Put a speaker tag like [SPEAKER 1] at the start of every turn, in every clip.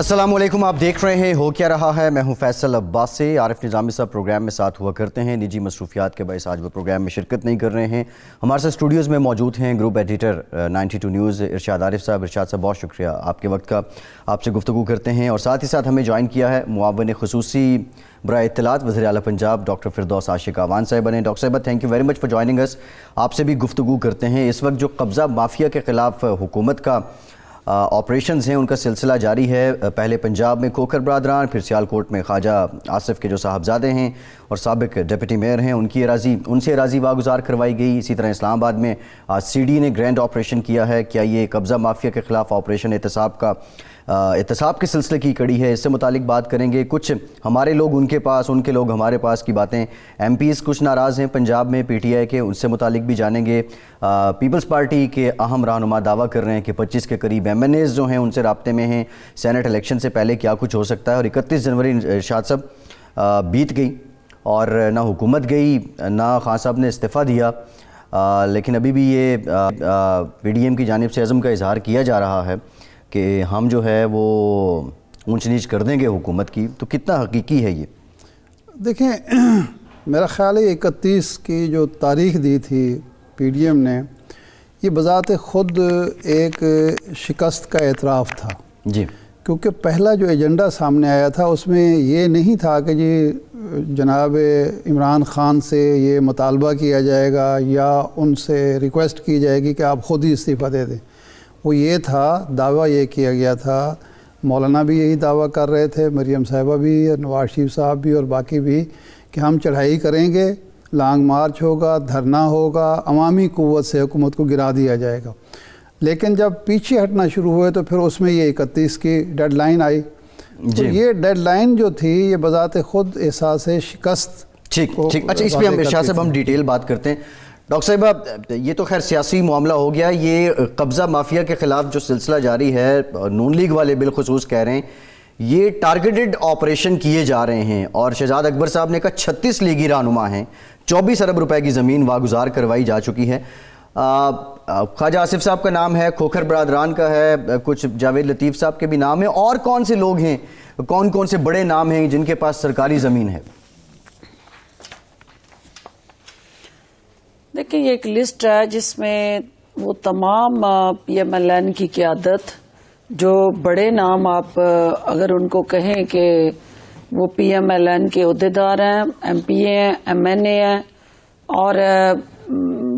[SPEAKER 1] السلام علیکم، آپ دیکھ رہے ہیں ہو کیا رہا ہے. میں ہوں فیصل عباسی. عارف نظامی صاحب پروگرام میں ساتھ ہوا کرتے ہیں، نجی مصروفیات کے باعث آج وہ پروگرام میں شرکت نہیں کر رہے ہیں. ہمارے ساتھ اسٹوڈیوز میں موجود ہیں گروپ ایڈیٹر 92 نیوز ارشاد عارف صاحب. ارشاد صاحب بہت شکریہ آپ کے وقت کا. آپ سے گفتگو کرتے ہیں اور ساتھ ہی ساتھ ہمیں جوائن کیا ہے معاون خصوصی برائے اطلاعات وزیر اعلیٰ پنجاب ڈاکٹر فردوس عاشق اعوان صاحب نے. ڈاکٹر صاحب thank you very much for joining اس. آپ سے بھی گفتگو کرتے ہیں. اس وقت جو قبضہ مافیا کے خلاف حکومت کا آپریشنز ہیں ان کا سلسلہ جاری ہے. پہلے پنجاب میں کھوکھر برادران، پھر سیالکوٹ میں خواجہ آصف کے جو صاحبزادے ہیں اور سابق ڈپٹی میئر ہیں ان سے اراضی واگزار کروائی گئی. اسی طرح اسلام آباد میں سی ڈی نے گرینڈ آپریشن کیا ہے. کیا یہ قبضہ مافیا کے خلاف آپریشن احتساب کے سلسلے کی کڑی ہے؟ اس سے متعلق بات کریں گے. کچھ ہمارے لوگ ان کے پاس، ان کے لوگ ہمارے پاس کی باتیں. ایم پیز کچھ ناراض ہیں پنجاب میں پی ٹی آئی کے، ان سے متعلق بھی جانیں گے. پیپلز پارٹی کے اہم رہنما دعویٰ کر رہے ہیں کہ 25 کے قریب ایم این ایز جو ہیں ان سے رابطے میں ہیں. سینٹ الیکشن سے پہلے کیا کچھ ہو سکتا ہے. اور 31 جنوری ارشاد صاحب بیت گئی اور نہ حکومت گئی نہ خان صاحب نے استعفیٰ دیا، لیکن ابھی بھی یہ پی ڈی ایم کی جانب سے عزم کا اظہار کیا جا رہا ہے کہ ہم جو ہے وہ اونچ نیچ کر دیں گے حکومت کی. تو کتنا حقیقی ہے یہ؟
[SPEAKER 2] دیکھیں، میرا خیال ہے 31 کی جو تاریخ دی تھی پی ڈی ایم نے، یہ بذات خود ایک شکست کا اعتراف تھا.
[SPEAKER 1] جی،
[SPEAKER 2] کیونکہ پہلا جو ایجنڈا سامنے آیا تھا اس میں یہ نہیں تھا کہ جی جناب عمران خان سے یہ مطالبہ کیا جائے گا یا ان سے ریکویسٹ کی جائے گی کہ آپ خود ہی استعفیٰ دے دیں. وہ یہ تھا، دعویٰ یہ کیا گیا تھا، مولانا بھی یہی دعویٰ کر رہے تھے، مریم صاحبہ بھی، نواز شریف صاحب بھی اور باقی بھی، کہ ہم چڑھائی کریں گے، لانگ مارچ ہوگا، دھرنا ہوگا، عوامی قوت سے حکومت کو گرا دیا جائے گا. لیکن جب پیچھے ہٹنا شروع ہوئے تو پھر اس میں یہ 31 کی ڈیڈ لائن آئی. تو یہ ڈیڈ لائن جو تھی یہ بذات خود احساس شکست.
[SPEAKER 1] ٹھیک. اچھا، اس پہ ہم ارشاد صاحب ہم ڈیٹیل بات کرتے ہیں. ڈاکٹر صاحب یہ تو خیر سیاسی معاملہ ہو گیا. یہ قبضہ مافیا کے خلاف جو سلسلہ جاری ہے، نون لیگ والے بالخصوص کہہ رہے ہیں یہ ٹارگیٹڈ آپریشن کیے جا رہے ہیں. اور شہزاد اکبر صاحب نے کہا 36 لیگی رہنما ہیں، 24 ارب روپے کی زمین واگزار کروائی جا چکی ہے. خواجہ آصف صاحب کا نام ہے، کھوکھر برادران کا ہے، کچھ جاوید لطیف صاحب کے بھی نام ہیں. اور کون سے لوگ ہیں، کون سے بڑے نام ہیں جن کے پاس سرکاری زمین ہے؟
[SPEAKER 3] دیکھیں، یہ ایک لسٹ ہے جس میں وہ تمام پی ایم ایل این کی قیادت، جو بڑے نام آپ اگر ان کو کہیں کہ وہ پی ایم ایل این کے عہدیدار ہیں، ایم پی اے ہیں، ایم این اے ہیں، اور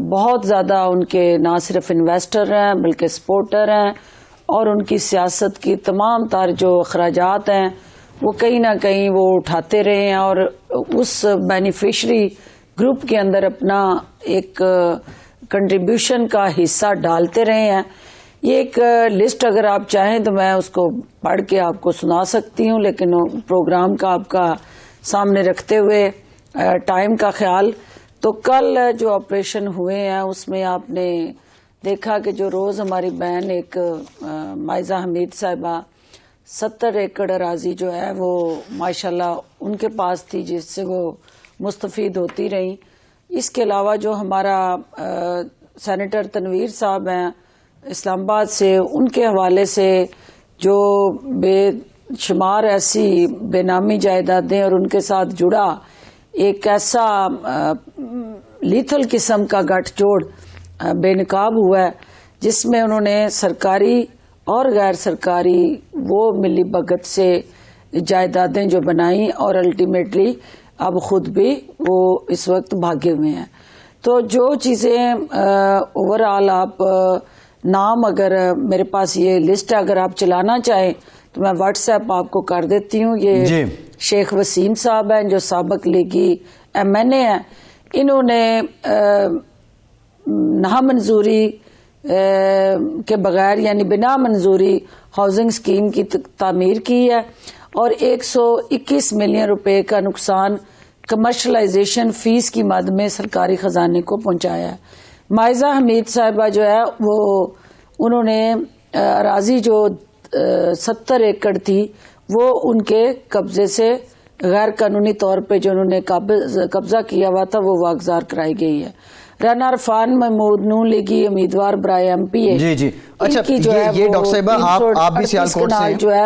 [SPEAKER 3] بہت زیادہ ان کے نہ صرف انویسٹر ہیں بلکہ سپورٹر ہیں، اور ان کی سیاست کی تمام تر جو اخراجات ہیں وہ کہیں نہ کہیں وہ اٹھاتے رہے ہیں اور اس بینیفیشری گروپ کے اندر اپنا ایک کنٹریبیوشن کا حصہ ڈالتے رہے ہیں. یہ ایک لسٹ اگر آپ چاہیں تو میں اس کو پڑھ کے آپ کو سنا سکتی ہوں، لیکن پروگرام کا آپ کا سامنے رکھتے ہوئے ٹائم کا خیال. تو کل جو آپریشن ہوئے ہیں اس میں آپ نے دیکھا کہ جو روز ہماری بہن ایک مائزہ حمید صاحبہ 70 ایکڑ اراضی جو ہے وہ ماشاءاللہ ان کے پاس تھی جس سے وہ مستفید ہوتی رہیں. اس کے علاوہ جو ہمارا سینیٹر تنویر صاحب ہیں اسلام آباد سے، ان کے حوالے سے جو بے شمار ایسی بے نامی جائیدادیں اور ان کے ساتھ جڑا ایک ایسا لیتھل قسم کا گٹھ جوڑ بے نقاب ہوا ہے جس میں انہوں نے سرکاری اور غیر سرکاری وہ ملی بھگت سے جائیدادیں جو بنائیں اور الٹیمیٹلی اب خود بھی وہ اس وقت بھاگے ہوئے ہیں. تو جو چیزیں اوورآل آپ نام، اگر میرے پاس یہ لسٹ ہے، اگر آپ چلانا چاہیں تو میں واٹس ایپ آپ کو کر دیتی ہوں. یہ شیخ وسیم صاحب ہیں جو سابق لیگی ایم این اے ہیں. انہوں نے نہ منظوری کے بغیر یعنی بنا منظوری ہاؤسنگ اسکیم کی تعمیر کی ہے اور 121 ملین روپے کا نقصان کمرشلائزیشن فیس کی مد میں سرکاری خزانے کو پہنچایا ہے. مائزہ حمید صاحبہ جو ہے وہ انہوں نے اراضی جو 70 ایکڑ تھی وہ ان کے قبضے سے غیر قانونی طور پہ جو انہوں نے قبضہ کیا ہوا تھا وہ واگزار کرائی گئی ہے. رانا عرفان محمود نون لیگی امیدوار برائے ایم پی اے.
[SPEAKER 1] جی اچھا، یہ ڈاکٹر صاحبہ آپ بھی سیالکوٹ سے
[SPEAKER 3] جو ہے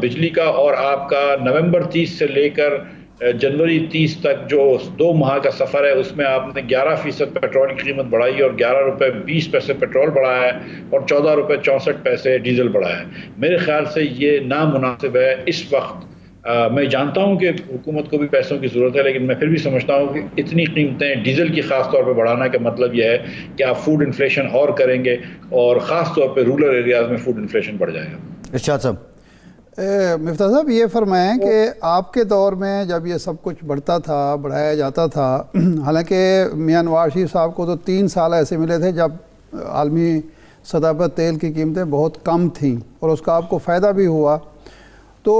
[SPEAKER 4] بجلی کا، اور آپ کا نومبر 30 سے لے کر جنوری 30 تک جو 2 ماہ کا سفر ہے اس میں آپ نے 11% پیٹرول کی قیمت بڑھائی اور 11 روپے 20 پیسے پیٹرول بڑھایا ہے اور 14 روپے 64 پیسے ڈیزل بڑھایا ہے. میرے خیال سے یہ نامناسب ہے اس وقت. میں جانتا ہوں کہ حکومت کو بھی پیسوں کی ضرورت ہے، لیکن میں پھر بھی سمجھتا ہوں کہ اتنی قیمتیں ڈیزل کی خاص طور پہ بڑھانا کا مطلب یہ ہے کہ آپ فوڈ انفلیشن اور کریں گے، اور خاص طور پہ رورل ایریاز میں فوڈ انفلیشن بڑھ جائے گا.
[SPEAKER 1] ارشاد صاحب.
[SPEAKER 2] مفتاح صاحب یہ فرمائیں کہ آپ کے دور میں جب یہ سب کچھ بڑھتا تھا، بڑھایا جاتا تھا، حالانکہ میاں نواز شریف صاحب کو تو 3 سال ایسے ملے تھے جب عالمی سطح پر تیل کی قیمتیں بہت کم تھیں اور اس کا آپ کو فائدہ بھی ہوا، تو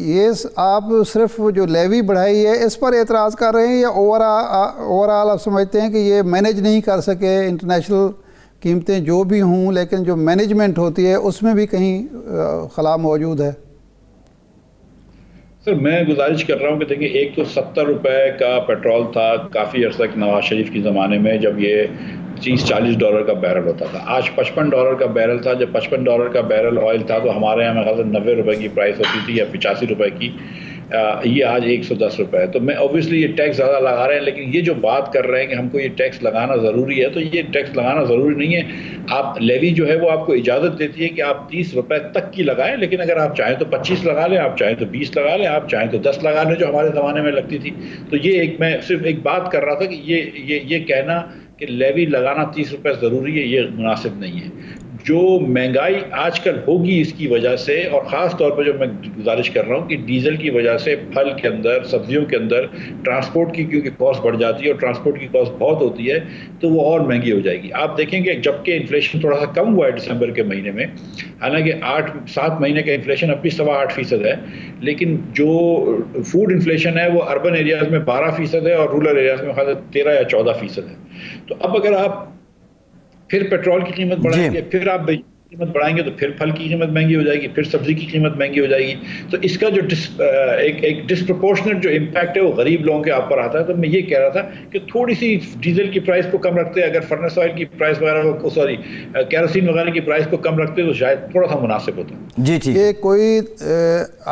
[SPEAKER 2] یہ آپ صرف جو لیوی بڑھائی ہے اس پر اعتراض کر رہے ہیں یا اوور آل آپ سمجھتے ہیں کہ یہ مینیج نہیں کر سکے؟ انٹرنیشنل قیمتیں جو بھی ہوں لیکن جو مینجمنٹ ہوتی ہے اس میں بھی کہیں خلا موجود ہے؟
[SPEAKER 4] سر میں گزارش کر رہا ہوں کہ دیکھیں، ایک تو 70 روپے کا پیٹرول تھا کافی عرصہ نواز شریف کے زمانے میں جب یہ $30-40 کا بیرل ہوتا تھا. آج $55 کا بیرل تھا. جب $55 کا بیرل آئل تھا تو ہمارے یہاں میں خیال سے 90 روپے کی پرائس ہوتی تھی یا 85 روپے کی. یہ آج 110 روپے ہے. تو میں اوبیسلی یہ ٹیکس زیادہ لگا رہے ہیں، لیکن یہ جو بات کر رہے ہیں کہ ہم کو یہ ٹیکس لگانا ضروری ہے، تو یہ ٹیکس لگانا ضروری نہیں ہے. آپ لیوی جو ہے وہ آپ کو اجازت دیتی ہے کہ آپ 30 روپے تک کی لگائیں، لیکن اگر آپ چاہیں تو 25 لگا لیں، آپ چاہیں تو 20 لگا لیں، آپ چاہیں تو 10 لگا لیں، جو ہمارے زمانے میں لگتی تھی. تو یہ میں صرف ایک بات کر رہا تھا کہ یہ کہنا کہ لیوی لگانا 30 روپے ضروری ہے، یہ مناسب نہیں ہے. جو مہنگائی آج کل ہوگی اس کی وجہ سے، اور خاص طور پہ جو میں گزارش کر رہا ہوں کہ ڈیزل کی وجہ سے پھل کے اندر، سبزیوں کے اندر ٹرانسپورٹ کی کیونکہ کاسٹ بڑھ جاتی ہے اور ٹرانسپورٹ کی کاسٹ بہت ہوتی ہے تو وہ اور مہنگی ہو جائے گی. آپ دیکھیں گے جبکہ انفلیشن تھوڑا سا کم ہوا ہے دسمبر کے مہینے میں، حالانکہ 7 مہینے کا انفلیشن اب بھی 8.25% ہے، لیکن جو فوڈ انفلیشن ہے وہ اربن ایریاز میں 12% ہے اور رورل ایریاز میں 13 یا 14% ہے. تو اب اگر آپ پھر پیٹرول کی قیمت بڑھائیں گے، پھر آپ قیمت بڑھائیں گے تو پھر پھل کی قیمت مہنگی ہو جائے گی، پھر سبزی کی قیمت مہنگی ہو جائے گی. تو اس کا جو ایک ڈسپرپورشنٹ جو امپیکٹ ہے وہ غریب لوگوں کے آپ پر آتا ہے. تو میں یہ کہہ رہا تھا کہ تھوڑی سی ڈیزل کی پرائس کو کم رکھتے، اگر فرنس آئل کی پرائس وغیرہ کو کیروسین وغیرہ کی پرائس کو کم رکھتے تو شاید تھوڑا سا مناسب ہوتا.
[SPEAKER 1] جی ٹھیک.
[SPEAKER 2] یہ کوئی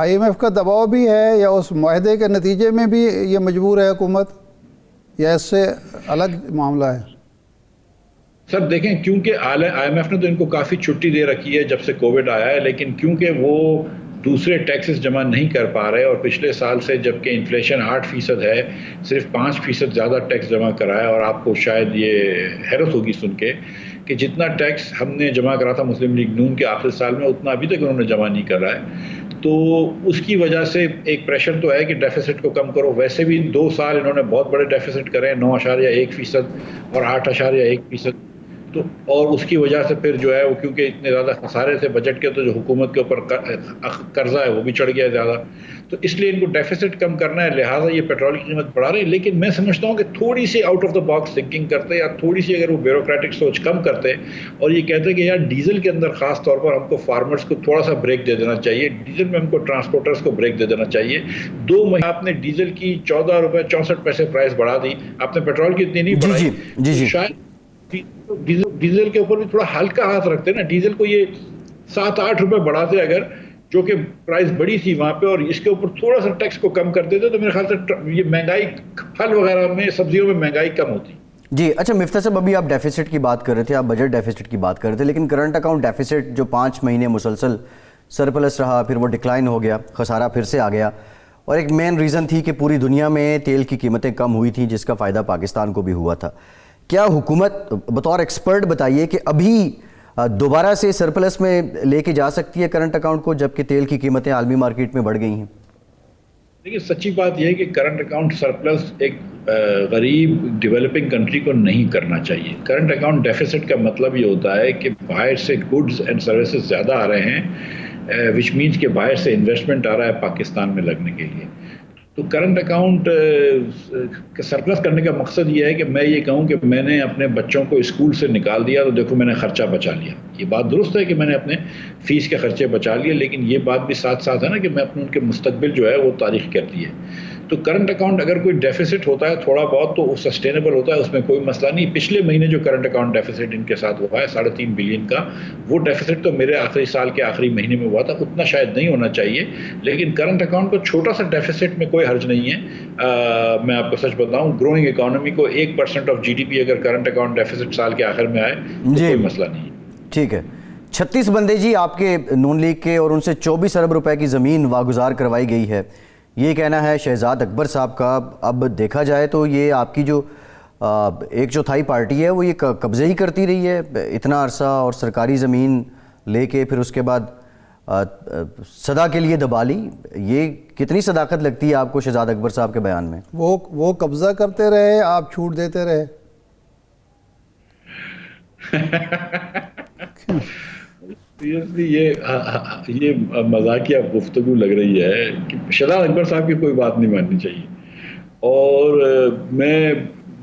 [SPEAKER 2] IMF کا دباؤ بھی ہے یا اس معاہدے کے نتیجے میں بھی یہ مجبور ہے حکومت، یا اس سے الگ معاملہ ہے؟
[SPEAKER 4] سر دیکھیں، کیونکہ IMF نے تو ان کو کافی چھٹی دے رکھی ہے جب سے کووڈ آیا ہے، لیکن کیونکہ وہ دوسرے ٹیکسز جمع نہیں کر پا رہے اور پچھلے سال سے جبکہ انفلیشن 8% ہے صرف 5% زیادہ ٹیکس جمع کرایا. اور آپ کو شاید یہ حیرت ہوگی سن کے کہ جتنا ٹیکس ہم نے جمع کرا تھا مسلم لیگ نون کے آخری سال میں اتنا ابھی تک انہوں نے جمع نہیں کرا ہے. تو اس کی وجہ سے ایک پریشر تو ہے کہ ڈیفیسٹ کو کم کرو. ویسے بھی 2 سال انہوں نے بہت بڑے ڈیفیسٹ کرے ہیں، 9.1% اور 8.1%. تو اور اس کی وجہ سے پھر جو ہے وہ کیونکہ اتنے زیادہ خسارے تھے بجٹ کے تو جو حکومت کے اوپر قرضہ ہے وہ بھی چڑھ گیا زیادہ، تو اس لیے ان کو ڈیفیسٹ کم کرنا ہے، لہٰذا یہ پیٹرول کی قیمت بڑھا رہے ہیں. لیکن میں سمجھتا ہوں کہ تھوڑی سی out of the box thinking کرتے یا تھوڑی سی اگر وہ بیوروکریٹک سوچ کم کرتے اور یہ کہتے کہ یار ڈیزل کے اندر خاص طور پر ہم کو فارمرز کو تھوڑا سا بریک دے دینا چاہیے، ڈیزل میں ہم کو ٹرانسپورٹرز کو بریک دے دینا چاہیے. 2 مہینے آپ نے ڈیزل کی 14 روپے 64 پیسے پرائس بڑھا دی، آپ نے پیٹرول کی اتنی نہیں بڑھائی.
[SPEAKER 1] جی.
[SPEAKER 4] شاید ڈیزل کے اوپر بھی تھوڑا ہلکا ہاتھ رکھتے نا، ڈیزل کو یہ 7-8 روپے بڑھاتے اگر، جو کہ پرائس بڑی تھی وہاں پہ، اور اس کے اوپر تھوڑا سا ٹیکس کو کم کر دیتے تو میرے خیال سے یہ مہنگائی پھل وغیرہ میں سبزیوں میں مہنگائی کم ہوتی.
[SPEAKER 1] جی اچھا مفتاح صاحب، ابھی آپ ڈیفیسٹ کی بات کر رہے تھے، آپ بجٹ ڈیفیسٹ کی بات کر رہے تھے، لیکن کرنٹ اکاؤنٹ ڈیفیسٹ جو 5 مہینے مسلسل سرپلس رہا، پھر وہ ڈکلائن ہو گیا، خسارہ پھر سے آ گیا، اور ایک مین ریزن تھی کہ پوری دنیا میں تیل کی قیمتیں کم ہوئی تھیں جس کا فائدہ پاکستان کو بھی ہوا تھا. کیا حکومت بطور ایکسپرٹ بتائیے کہ ابھی دوبارہ سے سرپلس میں لے کے جا سکتی ہے کرنٹ اکاؤنٹ کو جبکہ تیل کی قیمتیں عالمی مارکیٹ میں بڑھ گئی ہیں؟
[SPEAKER 4] دیکھیے سچی بات یہ ہے کہ کرنٹ اکاؤنٹ سرپلس ایک غریب ڈیولپنگ کنٹری کو نہیں کرنا چاہیے. کرنٹ اکاؤنٹ ڈیفیسٹ کا مطلب یہ ہوتا ہے کہ باہر سے گڈز اینڈ سروسز زیادہ آ رہے ہیں، وچ مینس کہ باہر سے انویسٹمنٹ آ رہا ہے پاکستان میں لگنے کے لیے. تو کرنٹ اکاؤنٹ سرپلس کرنے کا مقصد یہ ہے کہ میں یہ کہوں کہ میں نے اپنے بچوں کو اسکول سے نکال دیا تو دیکھو میں نے خرچہ بچا لیا. یہ بات درست ہے کہ میں نے اپنے فیس کے خرچے بچا لیے، لیکن یہ بات بھی ساتھ ساتھ ہے نا کہ میں اپنے ان کے مستقبل جو ہے وہ تاریخ کر دی ہے. تو کرنٹ اکاؤنٹ اگر کوئی ڈیفیسٹ ہوتا ہے تھوڑا بہت تو سسٹینیبل ہوتا ہے, اس میں کوئی مسئلہ نہیں. پچھلے مہینے جو کرنٹ اکاؤنٹ ڈیفیسٹ ان کے ساتھ ہوا ہے 3.5 بلین کا, وہ ڈیفیسٹ تو میرے آخری سال کے آخری مہینے میں ہوا تھا, اتنا شاید نہیں ہونا چاہیے, لیکن کرنٹ اکاؤنٹ کو چھوٹا سا ڈیفیسٹ میں کوئی حرج نہیں ہے. میں آپ کو سچ بتاؤں, گروئنگ اکانومی کو 1% آف جی ڈی پی اگر کرنٹ اکاؤنٹ ڈیفیسٹ سال کے آخر میں آئے تو کوئی مسئلہ نہیں ہے.
[SPEAKER 1] ٹھیک ہے. 36 بندے جی آپ کے نون لیگ کے, اور ان سے 24 ارب روپے کی زمین واگزار کروائی گئی ہے, یہ کہنا ہے شہزاد اکبر صاحب کا. اب دیکھا جائے تو یہ آپ کی جو 1/4 پارٹی ہے وہ یہ قبضے ہی کرتی رہی ہے اتنا عرصہ, اور سرکاری زمین لے کے پھر اس کے بعد صدا کے لیے دبا لی. یہ کتنی صداقت لگتی ہے آپ کو شہزاد اکبر صاحب کے بیان میں؟
[SPEAKER 2] وہ قبضہ کرتے رہے, آپ چھوٹ دیتے رہے.
[SPEAKER 4] یہ مذاقیہ گفتگو لگ رہی ہے کہ شہزاد اکبر صاحب کی کوئی بات نہیں ماننی چاہیے, اور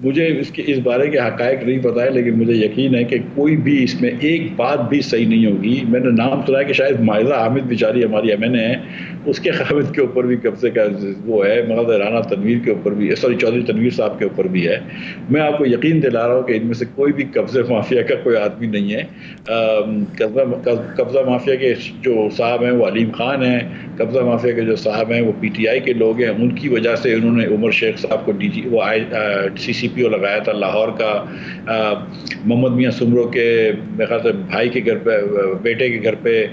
[SPEAKER 4] مجھے اس بارے کے حقائق نہیں پتہ ہے, لیکن مجھے یقین ہے کہ کوئی بھی اس میں ایک بات بھی صحیح نہیں ہوگی. میں نے نام سنا ہے کہ شاید مائزہ حامد بیچاری ہماری ایم این اے ہے, اس کے خاوند کے اوپر بھی قبضے کا وہ ہے, مگر رانا تنویر کے اوپر بھی, چودھری تنویر صاحب کے اوپر بھی ہے. میں آپ کو یقین دلا رہا ہوں کہ ان میں سے کوئی بھی قبضے مافیا کا کوئی آدمی نہیں ہے. قبضہ مافیا کے جو صاحب ہیں وہ علیم خان ہیں, قبضہ مافیا کے جو صاحب ہیں وہ پی ٹی آئی کے لوگ ہیں. ان کی وجہ سے انہوں نے عمر شیخ صاحب کو سی سی پی او لگایا تھا لاہور کا. محمد میاں سمرو کے میرے خیال سے بھائی کے گھر پہ, بیٹے کے گھر پہ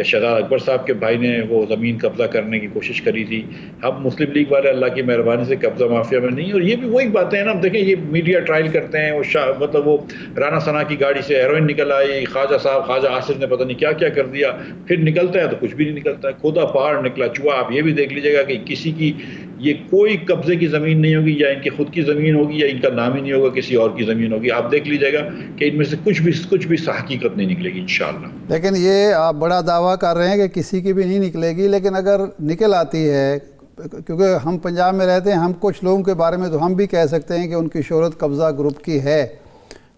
[SPEAKER 4] شہزاد اکبر صاحب کے بھائی نے وہ زمین قبضہ کرنے کی کوشش کری تھی. ہم مسلم لیگ والے اللہ کی مہربانی سے قبضہ مافیا میں نہیں. اور یہ بھی وہی باتیں ہیں نا, دیکھیں یہ میڈیا ٹرائل کرتے ہیں, وہ رانا ثنا کی گاڑی سے ہیروئن نکل آئی, خواجہ آصف نے پتہ نہیں کیا کیا کر دیا, پھر نکلتا ہے تو کچھ بھی نہیں نکلتا ہے, کھودا پہاڑ نکلا چوہا. آپ یہ بھی دیکھ لیجیے گا کہ کسی کی یہ کوئی قبضے کی زمین نہیں ہوگی, یا ان کی خود کی زمین ہوگی, یا ان کا نام ہی نہیں ہوگا, کسی اور کی زمین ہوگی. آپ دیکھ لیجیے گا کہ ان میں سے کچھ بھی حقیقت نہیں نکلے گی انشاءاللہ.
[SPEAKER 2] لیکن یہ آپ بڑا دعویٰ کر رہے ہیں کہ کسی کی بھی نہیں نکلے گی, لیکن اگر نکل آتی ہے, کیونکہ ہم پنجاب میں رہتے ہیں, ہم کچھ لوگوں کے بارے میں تو ہم بھی کہہ سکتے ہیں کہ ان کی شہرت قبضہ گروپ کی ہے,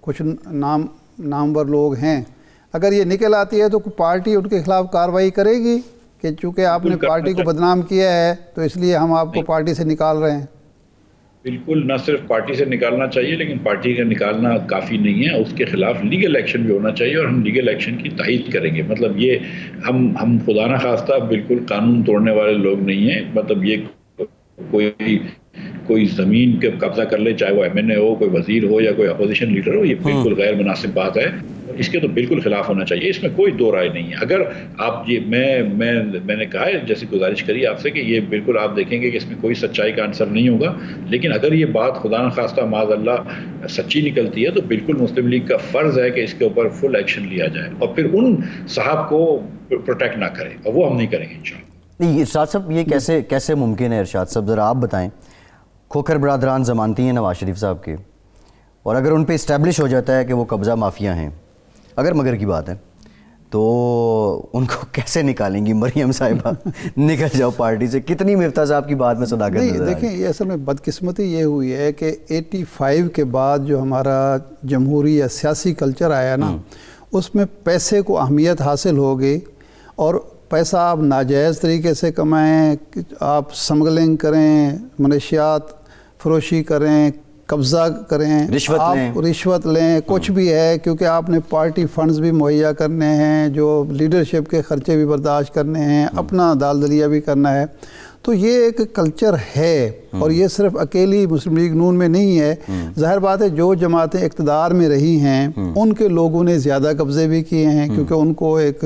[SPEAKER 2] کچھ نامور لوگ ہیں. اگر یہ نکل آتی ہے تو پارٹی ان کے خلاف کارروائی کرے گی کہ چونکہ آپ نے پارٹی کو بدنام کیا ہے تو اس لیے ہم آپ کو پارٹی سے نکال رہے ہیں؟
[SPEAKER 4] بالکل, نہ صرف پارٹی سے نکالنا چاہیے, لیکن پارٹی کا نکالنا کافی نہیں ہے, اس کے خلاف لیگل ایکشن بھی ہونا چاہیے, اور ہم لیگل ایکشن کی تائید کریں گے. مطلب یہ ہم خدا نہ خواستہ بالکل قانون توڑنے والے لوگ نہیں ہیں. مطلب یہ کوئی زمین کے قبضہ کر لے, چاہے وہ ایم این اے ہو, کوئی وزیر ہو, یا کوئی اپوزیشن لیڈر ہو, یہ بالکل غیر مناسب بات ہے, اس کے تو بالکل خلاف ہونا چاہیے. اس میں کوئی دو رائے نہیں ہے. اگر آپ یہ میں نے کہا ہے, جیسی گزارش کری آپ سے, کہ یہ بالکل آپ دیکھیں گے کہ اس میں کوئی سچائی کا عنصر نہیں ہوگا, لیکن اگر یہ بات خدا نخواستہ معاذ اللہ سچی نکلتی ہے تو بالکل مسلم لیگ کا فرض ہے کہ اس کے اوپر فل ایکشن لیا جائے, اور پھر ان صاحب کو پروٹیکٹ نہ کرے, اور وہ ہم نہیں کریں گے انشاءاللہ.
[SPEAKER 1] نہیں ارشاد صاحب, یہ کیسے ممکن ہے ارشاد صاحب, ذرا آپ بتائیں. کھوکھر برادران ضمانتی ہیں نواز شریف صاحب کے, اور اگر ان پہ اسٹیبلش ہو جاتا ہے کہ وہ قبضہ مافیا ہیں, اگر مگر کی بات ہے, تو ان کو کیسے نکالیں گی مریم صاحبہ؟ نکل جاؤ پارٹی سے. کتنی مفتاح صاحب کی بات میں صداقت نظر آ رہی ہے.
[SPEAKER 2] دیکھیں, یہ اصل میں بدقسمتی یہ ہوئی ہے کہ 85 کے بعد جو ہمارا جمہوری یا سیاسی کلچر آیا نا, اس میں پیسے کو اہمیت حاصل ہو گئی, اور پیسہ آپ ناجائز طریقے سے کمائیں, آپ سمگلنگ کریں, منشیات فروشی کریں, قبضہ کریں, آپ رشوت لیں, کچھ بھی ہے, کیونکہ آپ نے پارٹی فنڈز بھی مہیا کرنے ہیں, جو لیڈرشپ کے خرچے بھی برداشت کرنے ہیں, اپنا دالدلیہ بھی کرنا ہے. تو یہ ایک کلچر ہے, اور یہ صرف اکیلی مسلم لیگ نون میں نہیں ہے. ظاہر بات ہے جو جماعتیں اقتدار میں رہی ہیں ان کے لوگوں نے زیادہ قبضے بھی کیے ہیں, کیونکہ ان کو ایک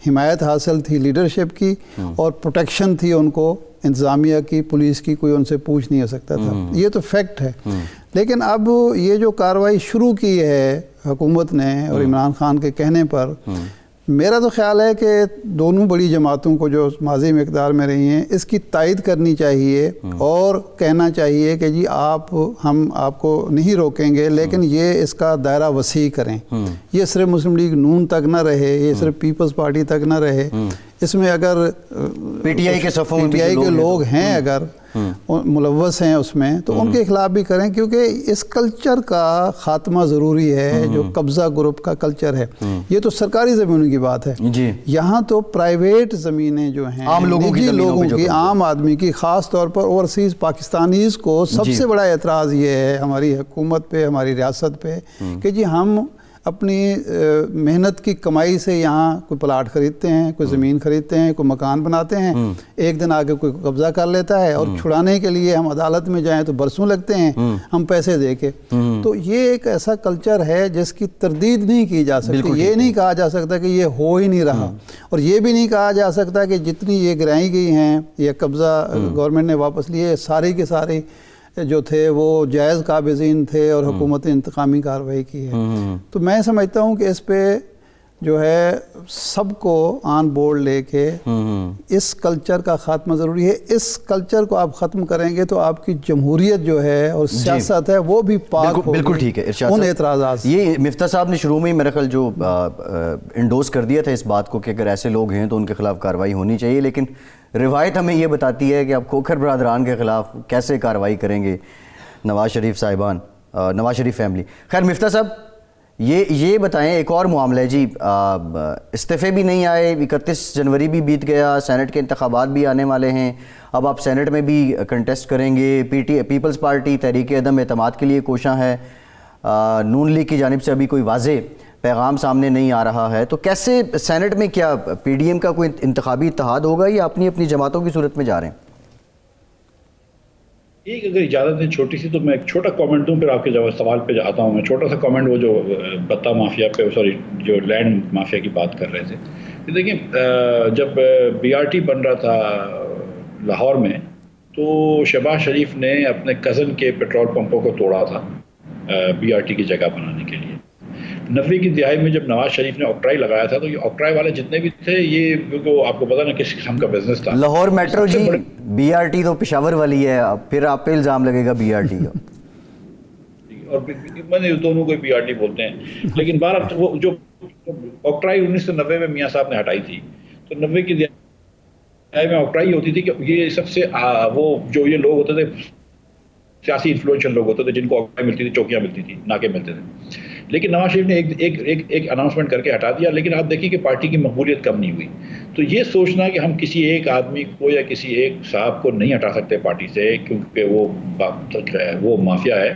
[SPEAKER 2] حمایت حاصل تھی لیڈرشپ کی, اور پروٹیکشن تھی ان کو انتظامیہ کی, پولیس کی, کوئی ان سے پوچھ نہیں سکتا تھا. یہ تو فیکٹ ہے. لیکن اب یہ جو کارروائی شروع کی ہے حکومت نے, اور عمران خان کے کہنے پر, میرا تو خیال ہے کہ دونوں بڑی جماعتوں کو جو ماضی میں اقتدار میں رہی ہیں, اس کی تائید کرنی چاہیے, اور کہنا چاہیے کہ جی ہم آپ کو نہیں روکیں گے, لیکن یہ اس کا دائرہ وسیع کریں. یہ صرف مسلم لیگ نون تک نہ رہے, یہ صرف پیپلز پارٹی تک نہ رہے, اس میں اگر
[SPEAKER 1] پی ٹی آئی کے صفوں میں
[SPEAKER 2] پی ٹی آئی کے لوگ ہیں اگر ملوث ہیں اس میں تو ان کے خلاف بھی کریں، کیونکہ اس کلچر کا خاتمہ ضروری ہے جو قبضہ گروپ کا کلچر ہے۔ یہ تو سرکاری زمینوں کی بات ہے،
[SPEAKER 1] جی
[SPEAKER 2] یہاں تو پرائیویٹ زمینیں جو ہیں
[SPEAKER 1] عام لوگوں کی
[SPEAKER 2] عام آدمی کی، خاص طور پر اوورسیز پاکستانیز کو سب سے بڑا اعتراض یہ ہے ہماری حکومت پہ، ہماری ریاست پہ، کہ جی ہم اپنی محنت کی کمائی سے یہاں کوئی پلاٹ خریدتے ہیں، کوئی زمین خریدتے ہیں، کوئی مکان بناتے ہیں، ایک دن آگے کوئی قبضہ کر لیتا ہے اور چھڑانے کے لیے ہم عدالت میں جائیں تو برسوں لگتے ہیں ہم پیسے دے کے۔ تو یہ ایک ایسا کلچر ہے جس کی تردید نہیں کی جا سکتی، یہ نہیں کہا جا سکتا کہ یہ ہو ہی نہیں رہا، اور یہ بھی نہیں کہا جا سکتا کہ جتنی یہ گرائی گئی ہیں یہ قبضہ گورنمنٹ نے واپس لیے سارے کے سارے جو تھے وہ جائز قابضین تھے اور حکومت نے انتقامی کارروائی کی ہے۔ تو میں سمجھتا ہوں کہ اس پہ جو ہے سب کو آن بورڈ لے کے اس کلچر کا خاتمہ ضروری ہے۔ اس کلچر کو آپ ختم کریں گے تو آپ کی جمہوریت جو ہے اور سیاست ہے وہ بھی پاک ہوگی
[SPEAKER 1] بالکل ٹھیک ہے ارشاد
[SPEAKER 2] ان
[SPEAKER 1] صاحب۔
[SPEAKER 2] اعتراضات سے۔
[SPEAKER 1] یہ مفتاح صاحب نے شروع میں ہی میرا خیال جو انڈوز کر دیا تھا اس بات کو کہ اگر ایسے لوگ ہیں تو ان کے خلاف کارروائی ہونی چاہیے، لیکن روایت ہمیں یہ بتاتی ہے کہ آپ کھوکھر برادران کے خلاف کیسے کارروائی کریں گے نواز شریف صاحبان، نواز شریف فیملی۔ خیر مفتاح صاحب یہ بتائیں، ایک اور معاملہ ہے جی، استعفے بھی نہیں آئے، 31 جنوری بھی بیت گیا، سینٹ کے انتخابات بھی آنے والے ہیں، اب آپ سینٹ میں بھی کنٹیسٹ کریں گے، پیپلز پارٹی تحریک عدم اعتماد کے لیے کوشاں ہے، نون لیگ کی جانب سے ابھی کوئی واضح پیغام سامنے نہیں آ رہا ہے، تو کیسے سینٹ میں کیا پی ڈی ایم کا کوئی انتخابی اتحاد ہوگا یا اپنی اپنی جماعتوں کی صورت میں جا رہے ہیں؟
[SPEAKER 4] ایک اگر اجازت ہے چھوٹی سی، تو میں ایک چھوٹا کامنٹ دوں پھر آپ کے سوال پہ آتا ہوں۔ میں چھوٹا سا کامنٹ وہ جو پتا مافیا پہ، سوری جو لینڈ مافیا کی بات کر رہے تھے، دیکھیں جب بی آر ٹی بن رہا تھا لاہور میں تو شہباز شریف نے اپنے کزن کے پیٹرول پمپوں کو توڑا تھا بی آر ٹی کی جگہ بنانے کے لیے۔ 90 کی دہائی میں جب نواز شریف نے آکٹرائی لگایا تھا تو یہ آکٹرائی والے جتنے بھی تھے، یہ کیونکہ آپ کو پتا نا کس قسم کا بزنس تھا۔
[SPEAKER 1] لاہور میٹرو جی بی آر ٹی تو پشاور والی ہے، پھر آپ پہ الزام لگے گا بی آر ٹی کا،
[SPEAKER 4] اور میں نے دونوں کو بی آر ٹی بولتے ہیں، لیکن بہرحال وہ جو آکٹرائی 1990 میں میاں صاحب نے ہٹائی تھی، تو 90 کی دہائی میں آکٹرائی ہوتی تھی کہ یہ سب سے وہ جو یہ لوگ ہوتے تھے سیاسی انفلوئنشل لوگ ہوتے تھے جن کو آکٹرائی ملتی تھی، چوکیاں ملتی تھی، ناکے ملتے تھے، لیکن نواز شریف نے ایک اناؤنسمنٹ کر کے ہٹا دیا۔ لیکن آپ دیکھیے کہ پارٹی کی مقبولیت کم نہیں ہوئی۔ تو یہ سوچنا کہ ہم کسی ایک آدمی کو یا کسی ایک صاحب کو نہیں ہٹا سکتے پارٹی سے کیونکہ وہ مافیا ہے،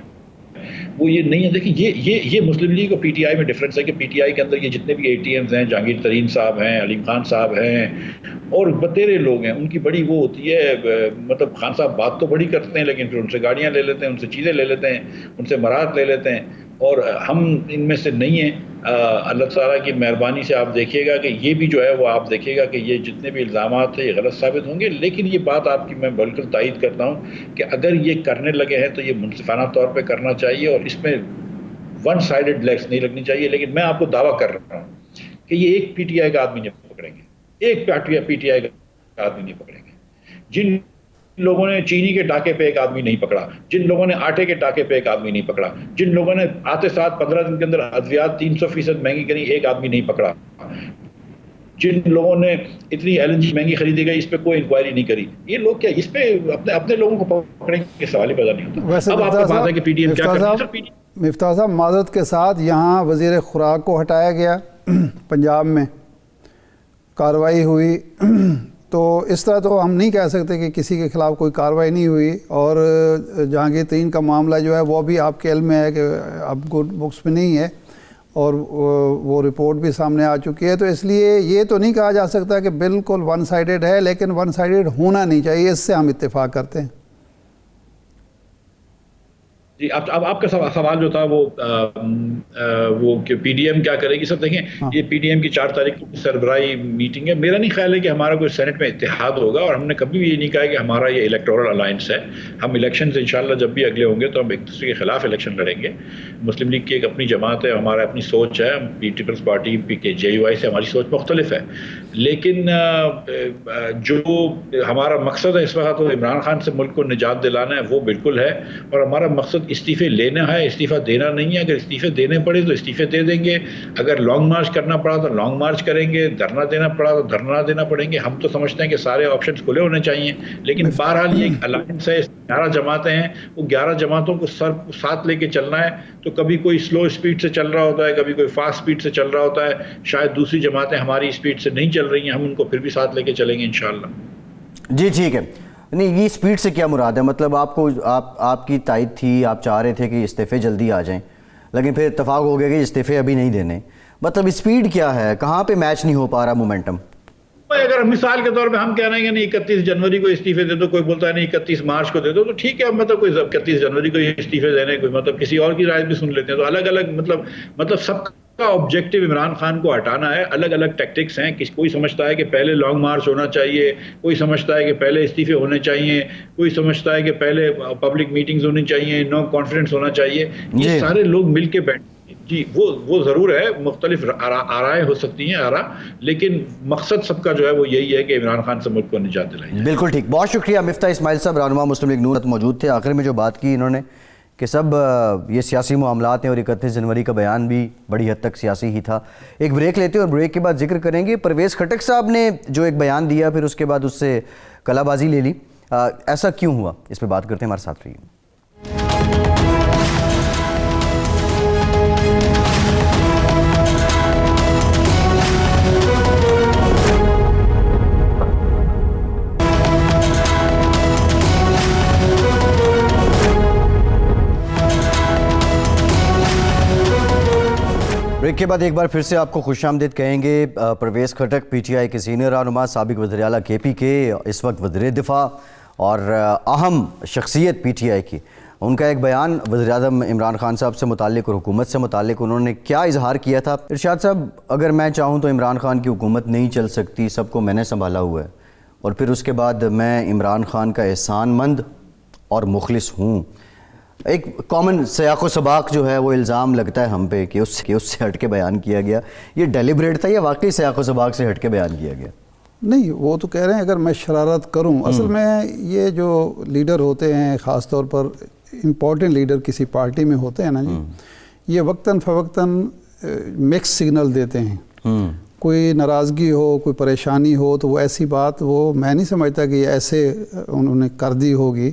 [SPEAKER 4] وہ یہ نہیں ہے۔ دیکھیں یہ مسلم لیگ اور پی ٹی آئی میں ڈفرینس ہے کہ پی ٹی آئی کے اندر یہ جتنے بھی اے ٹی ایمز ہیں، جہانگیر ترین صاحب ہیں، علیم خان صاحب ہیں اور بتیرے لوگ ہیں، ان کی بڑی وہ ہوتی ہے، مطلب خان صاحب بات تو بڑی کرتے ہیں لیکن پھر ان سے گاڑیاں لے لیتے ہیں، ان سے چیزیں لے لیتے ہیں، ان سے مراد لے لیتے ہیں، اور ہم ان میں سے نہیں ہیں۔ اللہ تعالیٰ کی مہربانی سے آپ دیکھیے گا کہ یہ بھی جو ہے وہ آپ دیکھیے گا کہ یہ جتنے بھی الزامات ہیں یہ غلط ثابت ہوں گے، لیکن یہ بات آپ کی میں بالکل تائید کرتا ہوں کہ اگر یہ کرنے لگے ہیں تو یہ منصفانہ طور پہ کرنا چاہیے اور اس میں ون سائیڈڈ لیگس نہیں لگنی چاہیے۔ لیکن میں آپ کو دعویٰ کر رہا ہوں کہ یہ ایک پی ٹی آئی کا آدمی نہیں پکڑیں گے، ایک پی ٹی آئی کا آدمی نہیں پکڑیں گے۔ جن لوگوں نے چینی کے ٹاکے پہ ایک آدمی نہیں پکڑا، جن لوگوں نے آٹے کے ٹاکے پہ ایک آدمی نہیں پکڑا، جن لوگوں نے آتے ساتھ 15 دن کے اندر ادویات 300% مہنگی کری، ایک آدمی نہیں پکڑا، جن لوگوں نے اتنی ایل این جی مہنگی خریدی گئی اس پہ کوئی انکوائری نہیں کری، یہ لوگ کیا اس پہ اپنے لوگوں کو پکڑیں گے؟ سوال ہی پیدا نہیں ہوتا۔
[SPEAKER 2] ویسے
[SPEAKER 4] اب آپ کو بات ہے کہ پی ڈی ایم کیا کرتی ہے۔
[SPEAKER 2] مفتاح صاحب معذرت کے ساتھ یہاں وزیر خوراک کو ہٹایا گیا، پنجاب میں کارروائی ہوئی، تو اس طرح تو ہم نہیں کہہ سکتے کہ کسی کے خلاف کوئی کارروائی نہیں ہوئی، اور جہانگیر ترین کا معاملہ جو ہے وہ بھی آپ کے علم میں ہے کہ اب گڈ بکس میں نہیں ہے اور وہ رپورٹ بھی سامنے آ چکی ہے، تو اس لیے یہ تو نہیں کہا جا سکتا کہ بالکل ون سائیڈڈ ہے، لیکن ون سائیڈڈ ہونا نہیں چاہیے، اس سے ہم اتفاق کرتے ہیں۔
[SPEAKER 4] جی اب آپ کا سوال جو تھا وہ کہ پی ڈی ایم کیا کرے گی؟ سب دیکھیں یہ پی ڈی ایم کی 4 تاریخ کی سربراہی میٹنگ ہے، میرا نہیں خیال ہے کہ ہمارا کوئی سینٹ میں اتحاد ہوگا، اور ہم نے کبھی بھی یہ نہیں کہا کہ ہمارا یہ الیکٹورل الائنس ہے۔ ہم الیکشن سے انشاءاللہ جب بھی اگلے ہوں گے تو ہم ایک دوسرے کے خلاف الیکشن لڑیں گے۔ مسلم لیگ کی ایک اپنی جماعت ہے، ہمارا اپنی سوچ ہے، پیپلز پارٹی کے جے یو آئی سے ہماری سوچ مختلف ہے، لیکن جو ہمارا مقصد ہے اس وقت وہ عمران خان سے ملک کو نجات دلانا ہے، وہ بالکل ہے، اور ہمارا مقصد استعفے لینا ہے، استعفیٰ دینا نہیں ہے. اگر استعفے دینے پڑے تو استعفے دے دیں گے، اگر لانگ مارچ کرنا پڑا تو لانگ مارچ کریں گے، دھرنا دینا پڑا تو دھرنا دینا پڑیں گے. ہم تو سمجھتے ہیں کہ سارے آپشنز کھلے ہونے چاہیے، لیکن بہرحال یہ ایک الائنس ہے، 11 جماعتیں ہیں، وہ 11 جماعتوں کو ساتھ لے کے چلنا ہے. تو کبھی کوئی سلو اسپیڈ سے چل رہا ہوتا ہے، کبھی کوئی فاسٹ اسپیڈ سے چل رہا ہوتا ہے. شاید دوسری جماعتیں ہماری اسپیڈ سے نہیں چل رہی ہیں، ہم ان کو پھر بھی ساتھ لے کے چلیں گے انشاءاللہ.
[SPEAKER 1] جی ٹھیک ہے. نہیں، یہ اسپیڈ سے کیا مراد ہے؟ مطلب آپ کی تائید تھی، آپ چاہ رہے تھے کہ استعفے جلدی آ جائیں، لیکن پھر اتفاق ہو گیا کہ استعفے ابھی نہیں دینے. مطلب اسپیڈ کیا ہے؟ کہاں پہ میچ نہیں ہو پا رہا مومنٹم؟
[SPEAKER 4] اگر مثال کے طور پہ ہم کہہ رہے ہیں کہ نہیں 31 جنوری کو استعفے دے دو، کوئی بولتا ہے نہیں 31 مارچ کو دے دو، تو ٹھیک ہے. مطلب کوئی 31 جنوری کو استعفے دینے، کوئی مطلب کسی اور کی رائے بھی سن لیتے ہیں. تو الگ الگ مطلب سب کا آبجیکٹو عمران خان کو ہٹانا ہے. الگ الگ ٹیکٹکس ہیں. کوئی سمجھتا ہے کہ پہلے لانگ مارچ ہونا چاہیے، کوئی سمجھتا ہے کہ پہلے استعفے ہونے چاہیے، کوئی سمجھتا ہے کہ پہلے پبلک میٹنگز ہونی چاہیے، نو کانفیڈنس ہونا چاہیے. یہ سارے لوگ مل کے بیٹھے. جی وہ ضرور ہے، مختلف آرائیں ہو سکتی ہیں لیکن مقصد سب کا جو ہے وہ یہی ہے کہ عمران خان سے ملک کو نجات دلائی جائے.
[SPEAKER 1] بالکل ٹھیک. بہت شکریہ مفتاح اسماعیل صاحب، رہنما مسلم لیگ نون موجود تھے. آخر میں جو بات کی انہوں نے کہ سب یہ سیاسی معاملات ہیں، اور 31 جنوری کا بیان بھی بڑی حد تک سیاسی ہی تھا. ایک بریک لیتے ہیں اور بریک کے بعد ذکر کریں گے پرویز خٹک صاحب نے جو ایک بیان دیا، پھر اس کے بعد اس سے کلا بازی لے لی. ایسا کیوں ہوا؟ اس پہ بات کرتے ہیں. ہمارے ساتھ رہیے. بریک کے بعد ایک بار پھر سے آپ کو خوش آمدید کہیں گے. Pervez Khattak P T I کے سینئر رہنما، سابق وزیر اعلیٰ کے پی کے، اس وقت وزیر دفاع اور اہم شخصیت پی ٹی آئی کی. ان کا ایک بیان وزیر اعظم عمران خان صاحب سے متعلق اور حکومت سے متعلق انہوں نے کیا اظہار کیا تھا. ارشاد صاحب، اگر میں چاہوں تو عمران خان کی حکومت نہیں چل سکتی، سب کو میں نے سنبھالا ہوا ہے، اور پھر اس کے بعد میں عمران خان کا احسان مند اور مخلص ہوں. ایک کامن سیاق و سباق جو ہے وہ الزام لگتا ہے ہم پہ کہ اس سے ہٹ کے بیان کیا گیا. یہ ڈیلیبریٹ تھا یا واقعی سیاق و سباق سے ہٹ کے بیان کیا گیا؟
[SPEAKER 2] نہیں، وہ تو کہہ رہے ہیں اگر میں شرارت کروں. اصل میں یہ جو لیڈر ہوتے ہیں، خاص طور پر امپورٹنٹ لیڈر کسی پارٹی میں ہوتے ہیں نا جی، یہ وقتاً فوقتاً مکس سگنل دیتے ہیں. کوئی ناراضگی ہو، کوئی پریشانی ہو، تو وہ ایسی بات وہ میں نہیں سمجھتا کہ یہ ایسے انہوں نے کر دی ہوگی،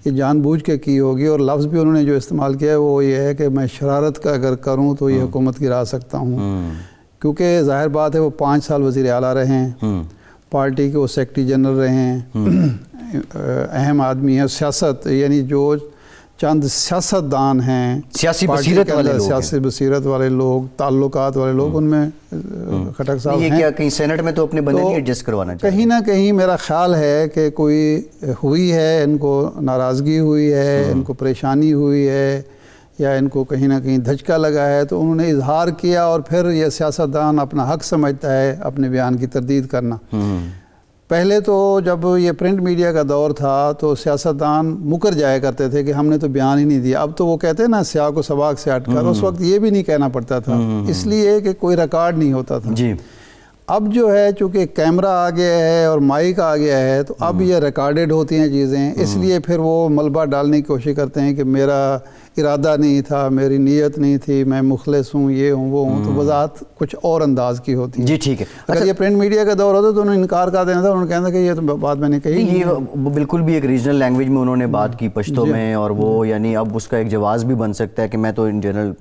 [SPEAKER 2] یہ جان بوجھ کے کی ہوگی. اور لفظ بھی انہوں نے جو استعمال کیا ہے وہ یہ ہے کہ میں شرارت کا اگر کروں تو یہ حکومت گرا سکتا ہوں. کیونکہ ظاہر بات ہے وہ 5 سال وزیر اعلیٰ رہے ہیں، پارٹی کے وہ سیکرٹری جنرل رہے ہیں، اہم آدمی ہیں. سیاست یعنی جو چند سیاست دان ہیں،
[SPEAKER 1] سیاسی
[SPEAKER 2] بصیرت والے لوگ، تعلقات والے لوگ، ان میں خٹک صاحب ہیں.
[SPEAKER 1] یہ کیا کہیں سینٹ میں تو اپنے بندے نہیں ایڈجسٹ کروانا چاہیے؟
[SPEAKER 2] کہیں نہ کہیں میرا خیال ہے کہ کوئی ہوئی ہے، ان کو ناراضگی ہوئی ہے، ان کو پریشانی ہوئی ہے، یا ان کو کہیں نہ کہیں دھچکا لگا ہے، تو انہوں نے اظہار کیا. اور پھر یہ سیاستدان اپنا حق سمجھتا ہے اپنے بیان کی تردید کرنا. پہلے تو جب یہ پرنٹ میڈیا کا دور تھا تو سیاستدان مکر جایا کرتے تھے کہ ہم نے تو بیان ہی نہیں دیا. اب تو وہ کہتے ہیں نا سیاق و سباق سے ہٹ کر، اس وقت یہ بھی نہیں کہنا پڑتا تھا، اس لیے کہ کوئی ریکارڈ نہیں ہوتا تھا.
[SPEAKER 1] جی
[SPEAKER 2] اب جو ہے چونکہ کیمرہ آ گیا ہے اور مائک آ گیا ہے تو اب یہ ریکارڈڈ ہوتی ہیں چیزیں، اس لیے پھر وہ ملبہ ڈالنے کی کوشش کرتے ہیں کہ میرا ارادہ نہیں تھا، میری نیت نہیں تھی، میں مخلص ہوں، یہ ہوں وہ ہوں. تو وضاحت کچھ اور انداز کی ہوتی ہے.
[SPEAKER 1] جی ٹھیک ہے.
[SPEAKER 2] اگر یہ پرنٹ میڈیا کا دور ہوتا تو انہوں نے انکار کر دینا تھا، انہوں نے کہنا تھا کہ یہ تو بات میں نے کہی.
[SPEAKER 1] یہ بالکل بھی ایک ریجنل لینگویج میں انہوں نے بات کی پشتو میں، اور وہ یعنی اب اس کا ایک جواز بھی بن سکتا ہے کہ میں تو ان جنرل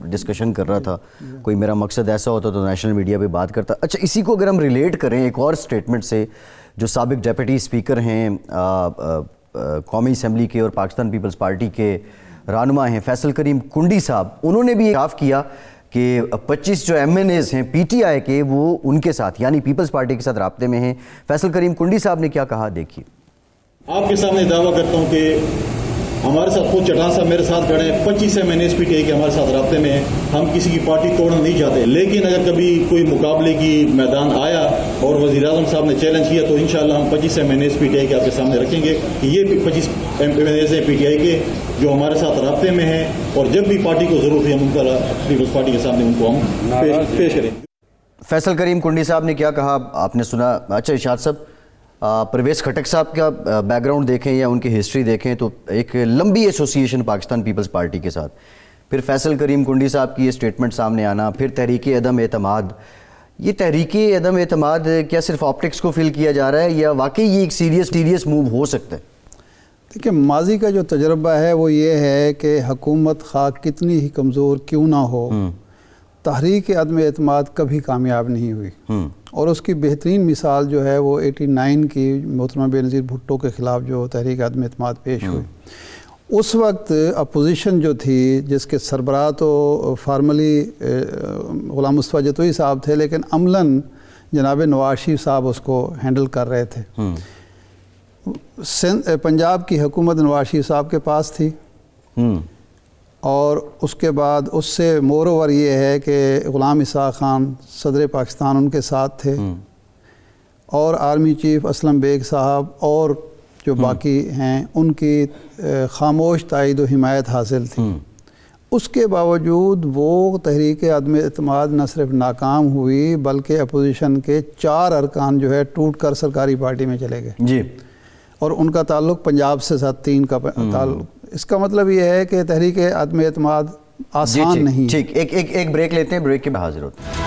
[SPEAKER 1] ڈسکشن کر رہا تھا، کوئی میرا مقصد ایسا ہوتا تو نیشنل میڈیا پہ بات کرتا. اچھا، اسی کو اگر ہم ریلیٹ کریں ایک اور سٹیٹمنٹ سے، جو سابق ڈیپٹی اسپیکر ہیں قومی اسمبلی کے اور پاکستان پیپلز پارٹی کے رہنما ہیں فیصل کریم کنڈی صاحب، انہوں نے بھی اعتراف کیا کہ 25 جو ایم این ایز ہیں پی ٹی آئی کے وہ ان کے ساتھ یعنی پیپلز پارٹی کے ساتھ رابطے میں ہیں. فیصل کریم کنڈی صاحب نے کیا کہا، دیکھیے.
[SPEAKER 5] آپ کے سامنے دعویٰ کرتا ہوں کہ ہمارے ساتھ خود چٹان صاحب میرے ساتھ کھڑے ہیں، 25 M N As P T I کے ہمارے ساتھ رابطے میں ہیں. ہم کسی کی پارٹی توڑنا نہیں چاہتے، لیکن اگر کبھی کوئی مقابلے کی میدان آیا اور وزیر اعظم صاحب نے چیلنج کیا تو انشاءاللہ ہم 25 M N As P T I کے آپ کے سامنے رکھیں گے کہ یہ 25 ایم این ایز ہیں پی ٹی آئی کے جو ہمارے ساتھ رابطے میں ہیں، اور جب بھی پارٹی کو ضرورت ہے ہم ان کا پیپلز پارٹی کے سامنے ان کو ہم پیش کریں.
[SPEAKER 1] فیصل کریم کنڈی صاحب نے کیا کہا آپ نے سنا. اچھا ارشاد صاحب، پرویز خٹک صاحب کا بیک گراؤنڈ دیکھیں یا ان کی ہسٹری دیکھیں تو ایک لمبی ایسوسیشن پاکستان پیپلز پارٹی کے ساتھ، پھر فیصل کریم کنڈی صاحب کی یہ سٹیٹمنٹ سامنے آنا، پھر تحریک عدم اعتماد. یہ تحریک عدم اعتماد کیا صرف آپٹکس کو فل کیا جا رہا ہے یا واقعی یہ ایک سیریس موو ہو سکتا ہے؟
[SPEAKER 2] دیکھیں، ماضی کا جو تجربہ ہے وہ یہ ہے کہ حکومت خواہ کتنی ہی کمزور کیوں نہ ہو، تحریک عدم اعتماد کبھی کامیاب نہیں ہوئی. اور اس کی بہترین مثال جو ہے وہ 89 کی محترمہ بے نظیر بھٹو کے خلاف جو تحریک عدم اعتماد پیش ہوئی. اس وقت اپوزیشن جو تھی جس کے سربراہ تو فارملی غلام مصطفیٰ جتوئی صاحب تھے، لیکن عملاً جناب نواز شریف صاحب اس کو ہینڈل کر رہے تھے. پنجاب کی حکومت نواز شریف صاحب کے پاس تھی، اور اس کے بعد اس سے مور اوور یہ ہے کہ غلام اسحاق خان صدر پاکستان ان کے ساتھ تھے، اور آرمی چیف اسلم بیگ صاحب اور جو باقی ہیں ان کی خاموش تائید و حمایت حاصل تھی. اس کے باوجود وہ تحریک عدم اعتماد نہ صرف ناکام ہوئی بلکہ اپوزیشن کے 4 ارکان جو ہے ٹوٹ کر سرکاری پارٹی میں چلے گئے.
[SPEAKER 1] جی.
[SPEAKER 2] اور ان کا تعلق پنجاب سے ساتھ 3 کا تعلق. اس کا مطلب یہ ہے کہ تحریک عدم اعتماد آسان نہیں.
[SPEAKER 1] ٹھیک، ایک بریک لیتے ہیں، بریک کے بعد حاضر ہوتے ہیں.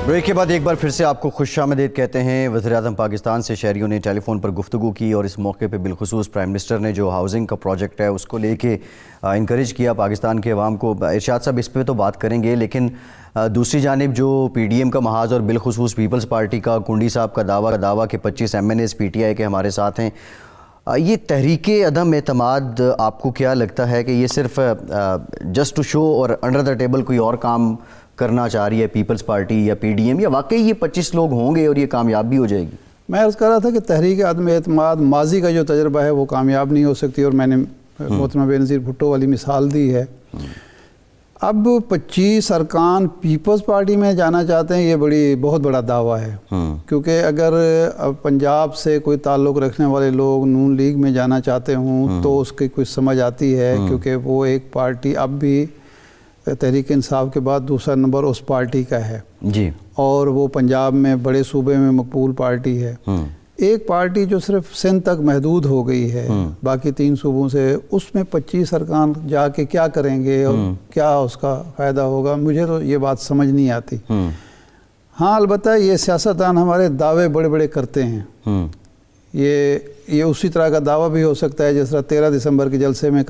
[SPEAKER 1] بریک کے بعد ایک بار پھر سے آپ کو خوش آمدید کہتے ہیں. وزیر اعظم پاکستان سے شہریوں نے ٹیلی فون پر گفتگو کی اور اس موقع پہ بالخصوص پرائم منسٹر نے جو ہاؤسنگ کا پروجیکٹ ہے اس کو لے کے انکریج کیا پاکستان کے عوام کو. ارشاد صاحب اس پہ تو بات کریں گے، لیکن دوسری جانب جو پی ڈی ایم کا محاذ اور بالخصوص پیپلز پارٹی کا کنڈی صاحب کا دعویٰ کہ 25 MNAs پی ٹی آئی کے ہمارے ساتھ ہیں، یہ تحریک عدم اعتماد آپ کو کیا لگتا ہے کہ یہ صرف جسٹ ٹو شو اور انڈر دا ٹیبل کوئی اور کام کرنا چاہ رہی ہے پیپلز پارٹی یا پی ڈی ایم، یا واقعی یہ 25 لوگ ہوں گے اور یہ کامیاب بھی ہو جائے گی؟
[SPEAKER 2] میں عرض کر رہا تھا کہ تحریک عدم اعتماد ماضی کا جو تجربہ ہے وہ کامیاب نہیں ہو سکتی، اور میں نے محترمہ بے نظیر بھٹو والی مثال دی ہے. اب 25 ارکان پیپلز پارٹی میں جانا چاہتے ہیں، یہ بہت بڑا دعویٰ ہے، کیونکہ اگر پنجاب سے کوئی تعلق رکھنے والے لوگ نون لیگ میں جانا چاہتے ہوں تو اس کی کچھ سمجھ آتی ہے، کیونکہ وہ ایک پارٹی اب بھی تحریک انصاف کے بعد دوسرا نمبر اس پارٹی کا ہے. جی. اور وہ پنجاب میں بڑے صوبے میں مقبول پارٹی ہے. ایک پارٹی جو صرف سندھ تک محدود ہو گئی ہے باقی 3 صوبوں سے، اس میں 25 ارکان جا کے کیا کریں گے اور کیا اس کا فائدہ ہوگا، مجھے تو یہ بات سمجھ نہیں آتی. ہاں، البتہ یہ سیاستدان ہمارے دعوے بڑے بڑے کرتے ہیں. یہ اسی طرح کا دعویٰ بھی ہو سکتا ہے جس طرح 13 دسمبر کے جلسے میں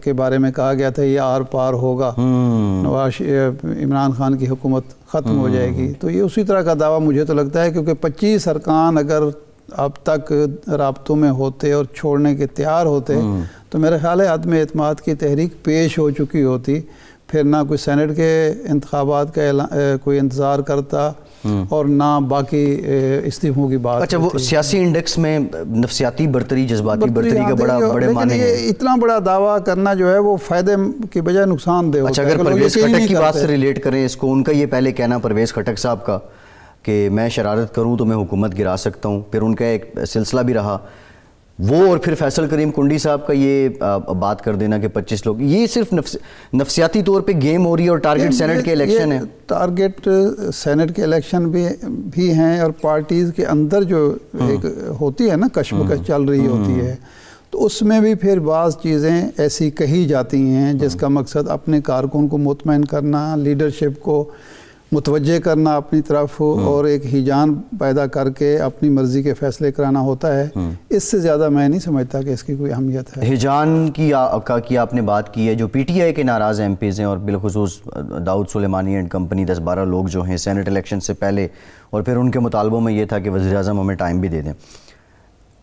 [SPEAKER 2] کے بارے میں کہا گیا تھا یہ آر پار ہوگا، عمران خان کی حکومت ختم ہو جائے گی. تو یہ اسی طرح کا دعویٰ مجھے تو لگتا ہے، کیونکہ 25 ارکان اگر اب تک رابطوں میں ہوتے اور چھوڑنے کے تیار ہوتے تو میرے خیال ہے عدم اعتماد کی تحریک پیش ہو چکی ہوتی. پھر نہ کوئی سینٹ کے انتخابات کا کوئی انتظار کرتا اور نہ باقی استعفوں کی بات.
[SPEAKER 1] اچھا، وہ سیاسی انڈیکس میں نفسیاتی برتری، جذباتی برتری کا بڑے معنی ہے.
[SPEAKER 2] اتنا بڑا دعویٰ کرنا جو ہے وہ فائدے کی بجائے نقصان دہ ہوتا ہے.
[SPEAKER 1] اچھا، اگر پرویز خٹک کی بات سے ریلیٹ کریں اس کو، ان کا یہ پہلے کہنا پرویز خٹک صاحب کا کہ میں شرارت کروں تو میں حکومت گرا سکتا ہوں، پھر ان کا ایک سلسلہ بھی رہا وہ، اور پھر فیصل کریم کنڈی صاحب کا یہ بات کر دینا کہ 25 لوگ، یہ صرف نفسیاتی طور پہ گیم ہو رہی ہے. اور ٹارگٹ سینٹ کے الیکشن ہے،
[SPEAKER 2] ٹارگٹ سینٹ کے الیکشن بھی ہیں، اور پارٹیز کے اندر جو ایک ہوتی ہے نا کشمکش چل رہی ہوتی ہے، تو اس میں بھی پھر بعض چیزیں ایسی کہی جاتی ہیں جس کا مقصد اپنے کارکن کو مطمئن کرنا، لیڈرشپ کو متوجہ کرنا اپنی طرف، اور ایک ہیجان پیدا کر کے اپنی مرضی کے فیصلے کرانا ہوتا ہے. اس سے زیادہ میں نہیں سمجھتا کہ اس کی کوئی اہمیت ہے.
[SPEAKER 1] ہیجان کی آپ نے بات کی ہے. جو پی ٹی آئی کے ناراض ایم پیز ہیں اور بالخصوص داؤد سلیمانی اینڈ کمپنی 10-12 لوگ جو ہیں سینٹ الیکشن سے پہلے، اور پھر ان کے مطالبوں میں یہ تھا کہ وزیر اعظم ہمیں ٹائم بھی دے دیں،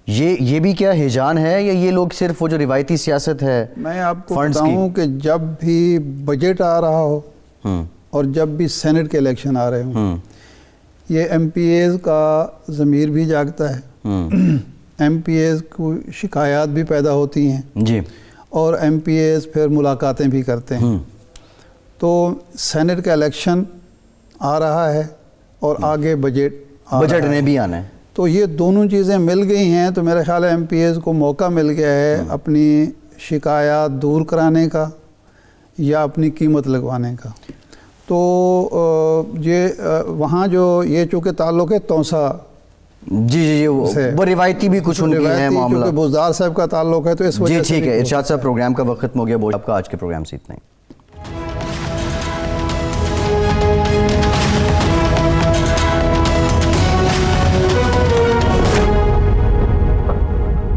[SPEAKER 1] یہ بھی کیا ہیجان ہے یا یہ لوگ صرف وہ جو روایتی سیاست ہے؟
[SPEAKER 2] میں آپ کو بتاؤں کہ جب بھی بجٹ آ رہا ہو اور جب بھی سینٹ کے الیکشن آ رہے ہوں، یہ ایم پی ایز کا ضمیر بھی جاگتا ہے. ایم پی ایز کو شکایات بھی پیدا ہوتی ہیں جی، اور ایم پی ایز پھر ملاقاتیں بھی کرتے ہیں. تو سینٹ کا الیکشن آ رہا ہے اور آگے بجٹ
[SPEAKER 1] نے بھی آنا ہے.
[SPEAKER 2] تو یہ دونوں چیزیں مل گئی ہیں تو میرا خیال ہے ایم پی ایز کو موقع مل گیا ہے اپنی شکایات دور کرانے کا یا اپنی قیمت لگوانے کا. تو یہ وہاں جو یہ چونکہ تعلق ہے توسا
[SPEAKER 1] جی وہ روایتی بھی کچھ ان کی ہیں معاملہ.
[SPEAKER 2] بزدار صاحب کا تعلق ہے تو اس وجہ
[SPEAKER 1] جی ٹھیک ہے. ارشاد صاحب پروگرام کا وقت ختم ہو گیا. آپ کا آج کے پروگرام سے اتنا ہی.